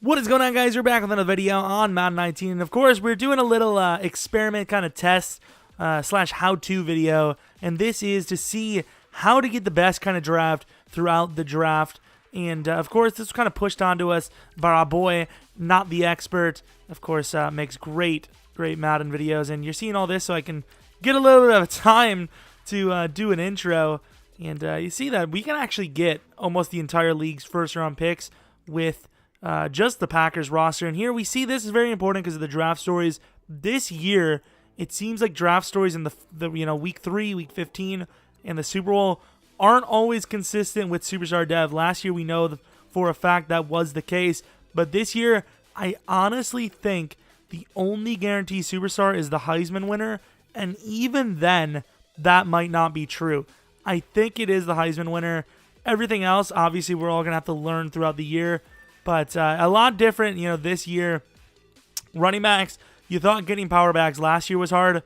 What is going on, guys? We're back with another video on Madden 19, and of course we're doing a little experiment kind of test slash how-to video, and this is to see how to get the best kind of draft throughout the draft. And of course this was kind of pushed onto us by our boy Not the Expert. Of course makes great Madden videos, and you're seeing all this so I can get a little bit of time to do an intro. And you see that we can actually get almost the entire league's first round picks with just the Packers roster. And here we see this is very important because of the draft stories. This year, it seems like draft stories in the week 3, week 15, and the Super Bowl aren't always consistent with Superstar Dev. Last year, we know for a fact that was the case. But this year, I honestly think the only guaranteed Superstar is the Heisman winner. And even then, that might not be true. I think it is the Heisman winner. Everything else, obviously, we're all going to have to learn throughout the year. But a lot different, this year. Running backs, you thought getting power backs last year was hard.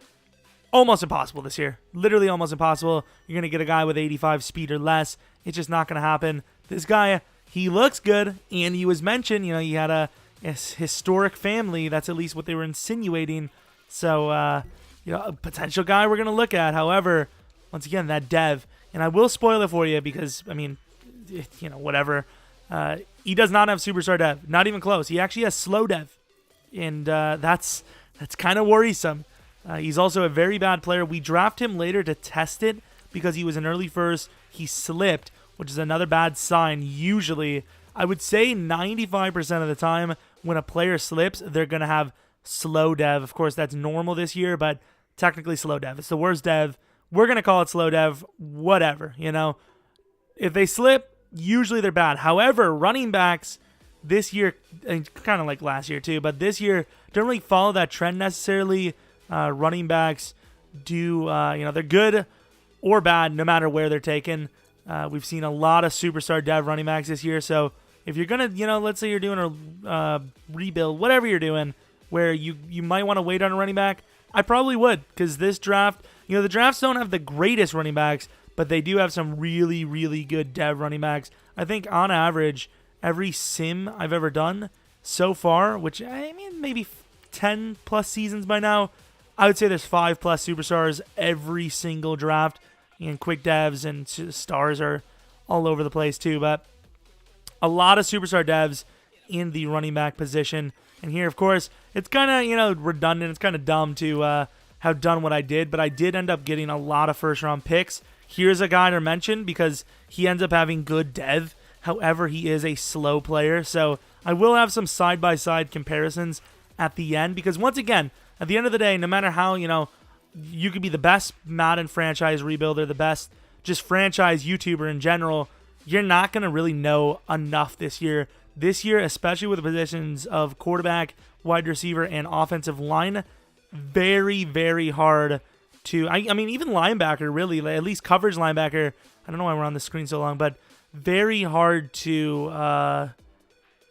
Almost impossible this year. Literally almost impossible. You're going to get a guy with 85 speed or less. It's just not going to happen. This guy, he looks good, and he was mentioned, he had a historic family. That's at least what they were insinuating. So, a potential guy we're going to look at. However, once again, that dev. And I will spoil it for you because, whatever. He does not have Superstar Dev. Not even close. He actually has slow dev. And that's kind of worrisome. He's also a very bad player. We draft him later to test it because he was an early first. He slipped, which is another bad sign. Usually, I would say 95% of the time when a player slips, they're going to have slow dev. Of course, that's normal this year, but technically slow dev. It's the worst dev. We're going to call it slow dev. Whatever, If they slip, usually they're bad. However, running backs this year, and kind of like last year too, but this year don't really follow that trend necessarily. Running backs do, they're good or bad no matter where they're taken. We've seen a lot of superstar dev running backs this year. So if you're going to, let's say you're doing a rebuild, whatever you're doing, where you might want to wait on a running back, I probably would, because this draft, the drafts don't have the greatest running backs, but they do have some really, really good dev running backs. I think on average, every sim I've ever done so far, which maybe 10 plus seasons by now, I would say there's 5 plus superstars every single draft, and quick devs and stars are all over the place too. But a lot of superstar devs in the running back position. And here, of course, it's kind of redundant. It's kind of dumb to have done what I did, but I did end up getting a lot of first round picks. Here's a guy to mention because he ends up having good dev. However, he is a slow player. So I will have some side-by-side comparisons at the end because, once again, at the end of the day, no matter how, you could be the best Madden franchise rebuilder, the best just franchise YouTuber in general, you're not going to really know enough this year. This year, especially with the positions of quarterback, wide receiver, and offensive line, very, very hard to, even linebacker, really, at least coverage linebacker. I don't know why we're on the screen so long, but very hard to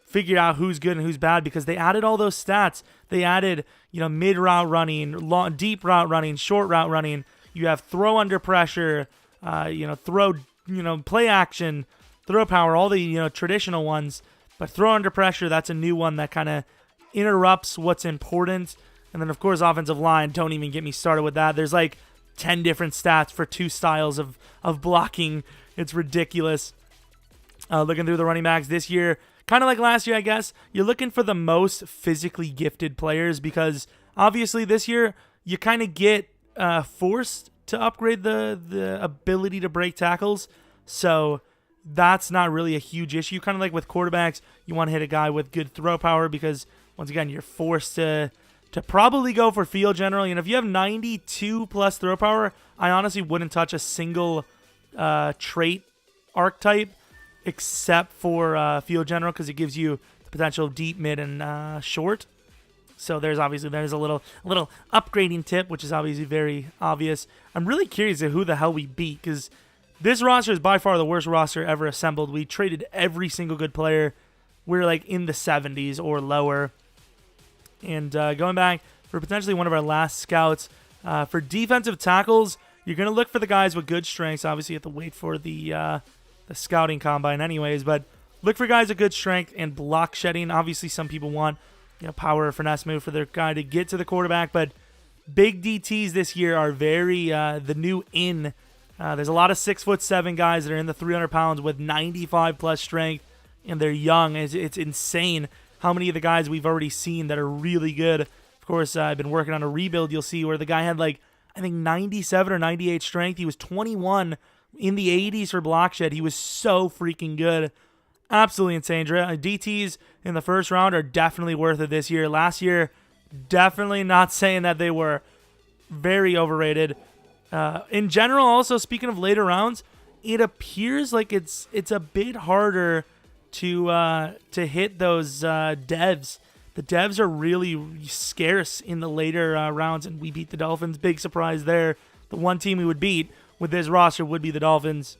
figure out who's good and who's bad because they added all those stats. They added, mid route running, long, deep route running, short route running. You have throw under pressure, throw, play action, throw power, all the, traditional ones. But throw under pressure, that's a new one that kind of interrupts what's important. And then, of course, offensive line, don't even get me started with that. There's like 10 different stats for 2 styles of blocking. It's ridiculous. Looking through the running backs this year, kind of like last year, I guess, you're looking for the most physically gifted players because, obviously, this year, you kind of get forced to upgrade the ability to break tackles. So that's not really a huge issue. Kind of like with quarterbacks, you want to hit a guy with good throw power because, once again, you're forced to probably go for field generally. And if you have 92 plus throw power, I honestly wouldn't touch a single trait archetype except for field general because it gives you the potential of deep, mid, and short. So there's a little upgrading tip, which is obviously very obvious. I'm really curious at who the hell we beat because this roster is by far the worst roster ever assembled. We traded every single good player. We're like in the 70s or lower. And going back for potentially one of our last scouts, for defensive tackles, you're going to look for the guys with good strengths. Obviously, you have to wait for the scouting combine anyways. But look for guys with good strength and block shedding. Obviously, some people want power or finesse move for their guy to get to the quarterback, but big DTs this year are very the new in. There's a lot of 6'7" guys that are in the 300 pounds with 95 plus strength, and they're young. It's insane how many of the guys we've already seen that are really good. Of course, I've been working on a rebuild. You'll see where the guy had I think 97 or 98 strength. He was 21 in the 80s for block shed. He was so freaking good. Absolutely insane. DTs in the first round are definitely worth it this year. Last year, definitely not saying that they were. Very overrated. In general, also, speaking of later rounds, it appears like it's a bit harder to hit those devs. The devs are really scarce in the later rounds, and we beat the Dolphins. Big surprise there. The one team we would beat with this roster would be the Dolphins.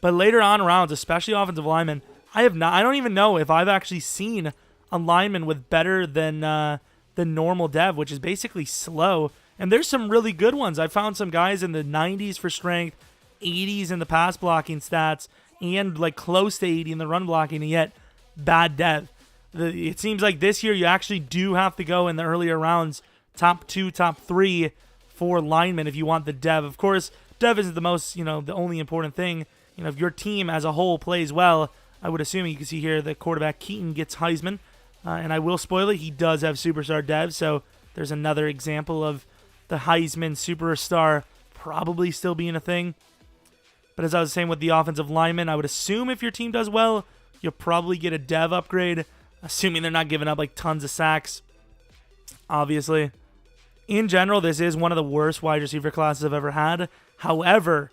But later on rounds, especially offensive linemen, I don't even know if I've actually seen a lineman with better than the normal dev, which is basically slow. And there's some really good ones. I found some guys in the 90s for strength, 80s in the pass blocking stats, and close to 80 in the run blocking, and yet bad dev. It seems like this year you actually do have to go in the earlier rounds, top 2, top 3 for linemen if you want the dev. Of course, dev isn't the most, the only important thing. If your team as a whole plays well, I would assume you can see here the quarterback Keaton gets Heisman. And I will spoil it, he does have superstar dev, so there's another example of the Heisman superstar probably still being a thing. But as I was saying with the offensive linemen, I would assume if your team does well, you'll probably get a dev upgrade, assuming they're not giving up tons of sacks, obviously. In general, this is one of the worst wide receiver classes I've ever had. However,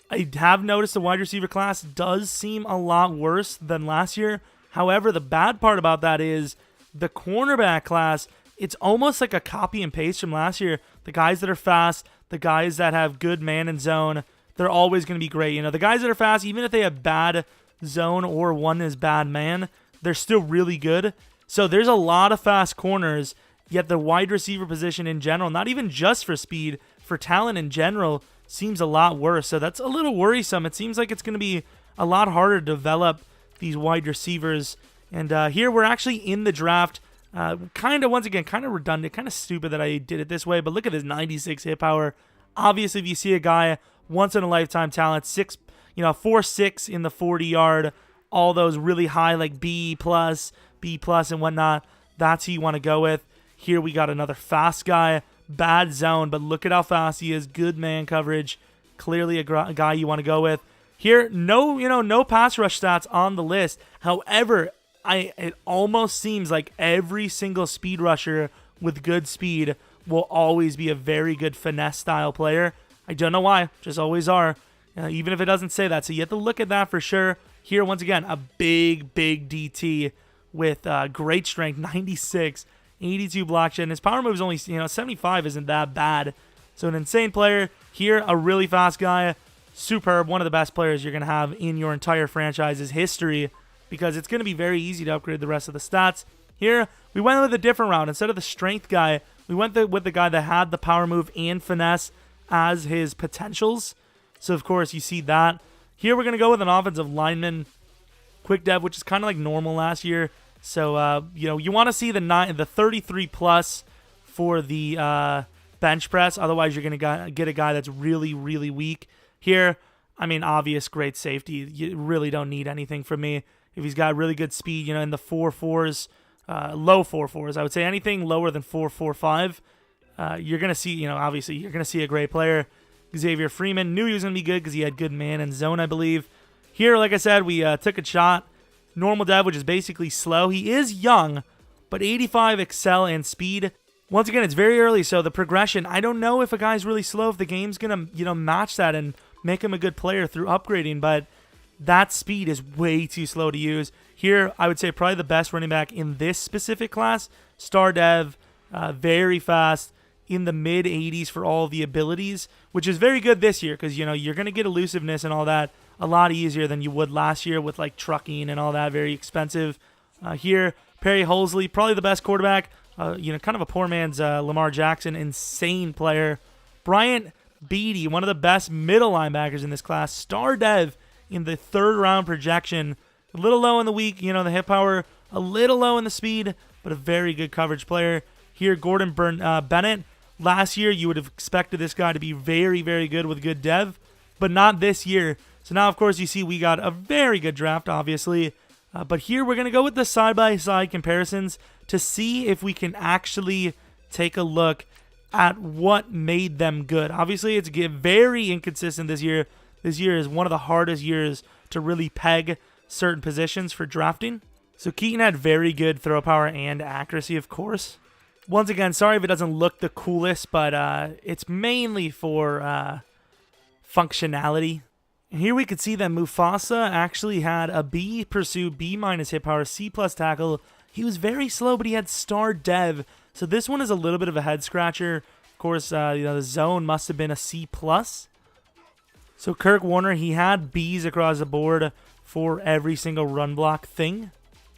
I have noticed the wide receiver class does seem a lot worse than last year. However, the bad part about that is the cornerback class, it's almost like a copy and paste from last year. The guys that are fast, the guys that have good man and zone, they're always going to be great. The guys that are fast, even if they have bad zone or one is bad man, they're still really good. So there's a lot of fast corners, yet the wide receiver position in general, not even just for speed, for talent in general, seems a lot worse. So that's a little worrisome. It seems like it's going to be a lot harder to develop these wide receivers. And here we're actually in the draft. Once again, kind of redundant, kind of stupid that I did it this way, but look at this 96 hit power. Obviously, if you see a guy, once in a lifetime talent, 4.6 in the 40-yard, all those really high, B plus, and whatnot, that's who you want to go with. Here we got another fast guy, bad zone, but look at how fast he is, good man coverage, clearly a guy you want to go with. Here, no pass rush stats on the list. However, it almost seems like every single speed rusher with good speed will always be a very good finesse style player. I don't know why, just always are, even if it doesn't say that. So you have to look at that for sure. Here, once again, a big DT with great strength, 96, 82 block shed, and his power move is only 75, isn't that bad. So an insane player. Here, a really fast guy, superb, one of the best players you're going to have in your entire franchise's history, because it's going to be very easy to upgrade the rest of the stats. Here, we went with a different route. Instead of the strength guy, we went with the guy that had the power move and finesse as his potentials. So, of course, you see that. Here, we're going to go with an offensive lineman, quick dev, which is kind of like normal last year. So, you want to see the 33+ for the bench press. Otherwise, you're going to get a guy that's really, really weak. Here, obvious great safety. You really don't need anything from me. If he's got really good speed, in the 4.4s, low 4.4s, I would say anything lower than 4.45, you're going to see, obviously, you're going to see a great player. Xavier Freeman, knew he was going to be good because he had good man and zone, I believe. Here, like I said, we took a shot. Normal dev, which is basically slow. He is young, but 85 excel and speed. Once again, it's very early, so the progression, I don't know if a guy's really slow, if the game's going to, match that and make him a good player through upgrading, but that speed is way too slow to use. Here, I would say probably the best running back in this specific class, star dev, very fast, in the mid-80s for all the abilities, which is very good this year because, you're going to get elusiveness and all that a lot easier than you would last year with, trucking and all that, very expensive. Here, Perry Holsley, probably the best quarterback, kind of a poor man's Lamar Jackson, insane player. Bryant Beatty, one of the best middle linebackers in this class, star dev in the 3rd round projection. A little low in the weak, you know, the hit power, a little low in the speed, but a very good coverage player. Here, Gordon Bennett. Last year, you would have expected this guy to be very, very good with good dev, but not this year. So now, of course, you see we got a very good draft, obviously. But here, we're going to go with the side-by-side comparisons to see if we can actually take a look at what made them good. Obviously, it's very inconsistent this year. This year is one of the hardest years to really peg certain positions for drafting. So Keaton had very good throw power and accuracy, of course. Once again, sorry if it doesn't look the coolest, but it's mainly for functionality. And here we could see that Mufasa actually had a B pursuit, B minus hit power, C plus tackle. He was very slow, but he had star dev. So this one is a little bit of a head scratcher. Of course, the zone must have been a C plus. So Kirk Warner, he had Bs across the board for every single run block thing.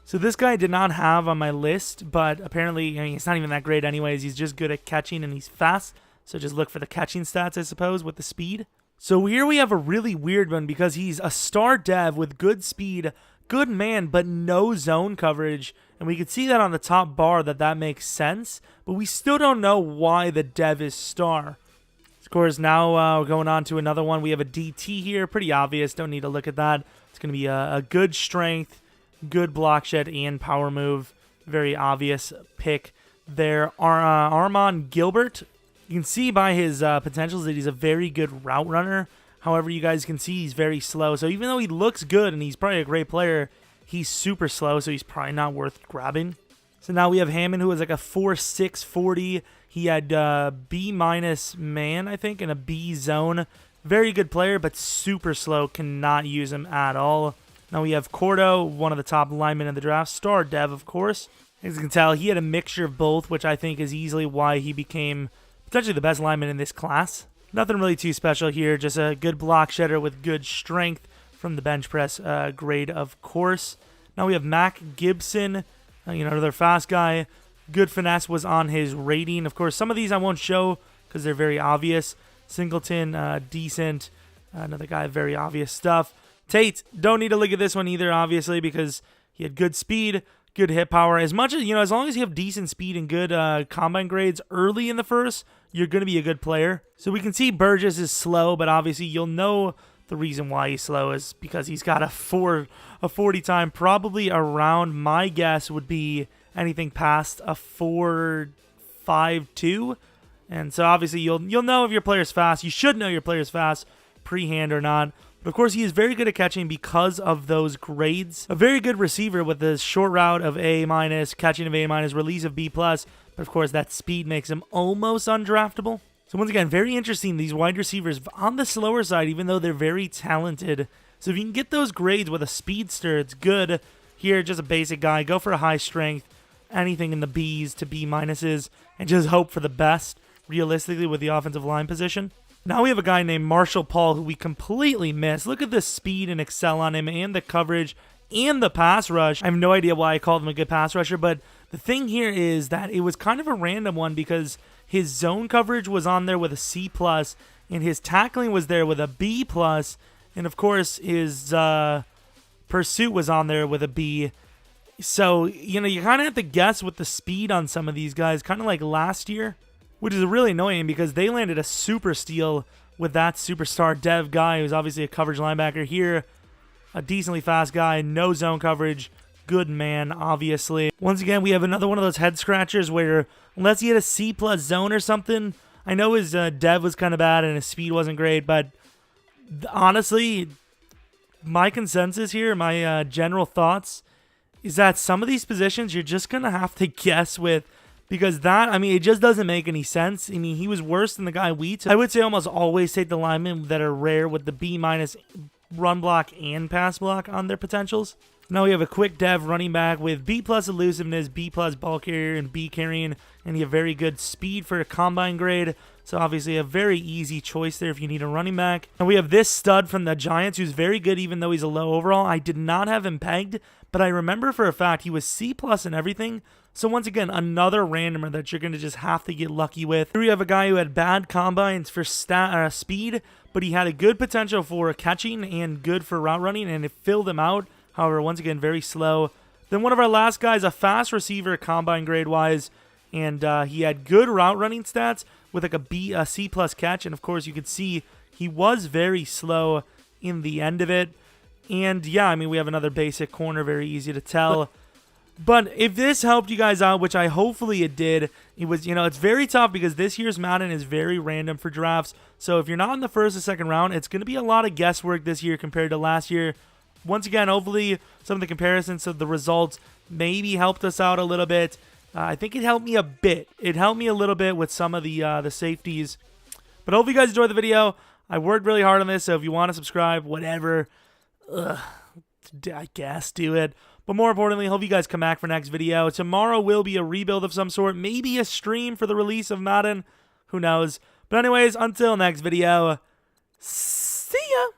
So this guy did not have on my list, but apparently, I mean, he's not even that great anyways. He's just good at catching and he's fast. So just look for the catching stats, I suppose, with the speed. So here we have a really weird one because he's a star dev with good speed, good man, but no zone coverage. And we could see that on the top bar that makes sense, but we still don't know why the dev is star. Of course, now going on to another one. We have a DT here. Pretty obvious. Don't need to look at that. It's going to be a good strength, good block shed, and power move. Very obvious pick there. Armand Gilbert. You can see by his potentials that he's a very good route runner. However, you guys can see he's very slow. So even though he looks good and he's probably a great player, he's super slow, so he's probably not worth grabbing. So now we have Hammond, who was like a 4.6 40. He had B minus man, I think, in a B zone. Very good player, but super slow. Cannot use him at all. Now we have Cordo, one of the top linemen in the draft. Star dev, of course. As you can tell, he had a mixture of both, which I think is easily why he became potentially the best lineman in this class. Nothing really too special here. Just a good block shedder with good strength from the bench press grade, of course. Now we have Mac Gibson, another fast guy. Good finesse was on his rating. Of course, some of these I won't show because they're very obvious. Singleton, decent. Another guy, very obvious stuff. Tate, don't need to look at this one either, obviously, because he had good speed, good hit power. As much as, as long as you have decent speed and good combine grades early in the first, you're going to be a good player. So we can see Burgess is slow, but obviously you'll know the reason why he's slow is because he's got a 40 time, probably around, my guess would be anything past a 4.52. And so obviously you'll know if your player's fast. You should know your player's fast, pre-hand or not. But of course, he is very good at catching because of those grades. A very good receiver with the short route of A-, catching of A-, release of B+. But of course, that speed makes him almost undraftable. So once again, very interesting, these wide receivers on the slower side, even though they're very talented. So if you can get those grades with a speedster, it's good. Here, just a basic guy. Go for a high strength, anything in the Bs to B-, and just hope for the best, realistically, with the offensive line position. Now we have a guy named Marshall Paul who we completely missed. Look at the speed and excel on him and the coverage and the pass rush. I have no idea why I called him a good pass rusher, but the thing here is that it was kind of a random one because his zone coverage was on there with a C+, and his tackling was there with a B+, and of course his pursuit was on there with a B. So, you kind of have to guess with the speed on some of these guys, kind of like last year, which is really annoying because they landed a super steal with that superstar dev guy who's obviously a coverage linebacker here. A decently fast guy, no zone coverage, good man, obviously. Once again, we have another one of those head scratchers where unless he had a C+ zone or something, I know his dev was kind of bad and his speed wasn't great, but honestly, my consensus here, my general thoughts, is that some of these positions you're just going to have to guess with. Because it just doesn't make any sense. He was worse than the guy we took. I would say almost always take the linemen that are rare with the B- run block and pass block on their potentials. Now we have a quick dev running back with B+ elusiveness, B+ ball carrier, and B carrying, and you have very good speed for a combine grade. So obviously a very easy choice there if you need a running back. And we have this stud from the Giants who's very good even though he's a low overall. I did not have him pegged, but I remember for a fact he was C+ and everything. So once again, another randomer that you're going to just have to get lucky with. Here we have a guy who had bad combines for speed, but he had a good potential for catching and good for route running, and it filled him out. However, once again, very slow. Then one of our last guys, a fast receiver, combine grade-wise, and he had good route running stats with like a C plus catch. And of course, you could see he was very slow in the end of it. And yeah, I mean, we have another basic corner, very easy to tell. But if this helped you guys out, which hopefully it did, it was, it's very tough because this year's Madden is very random for drafts. So if you're not in the first or second round, it's going to be a lot of guesswork this year compared to last year. Once again, hopefully some of the comparisons of the results maybe helped us out a little bit. I think it helped me a bit. It helped me a little bit with some of the safeties. But hopefully you guys enjoyed the video. I worked really hard on this, so if you want to subscribe, whatever, I guess do it. But more importantly, hope you guys come back for next video. Tomorrow will be a rebuild of some sort, maybe a stream for the release of Madden. Who knows? But anyways, until next video, see ya!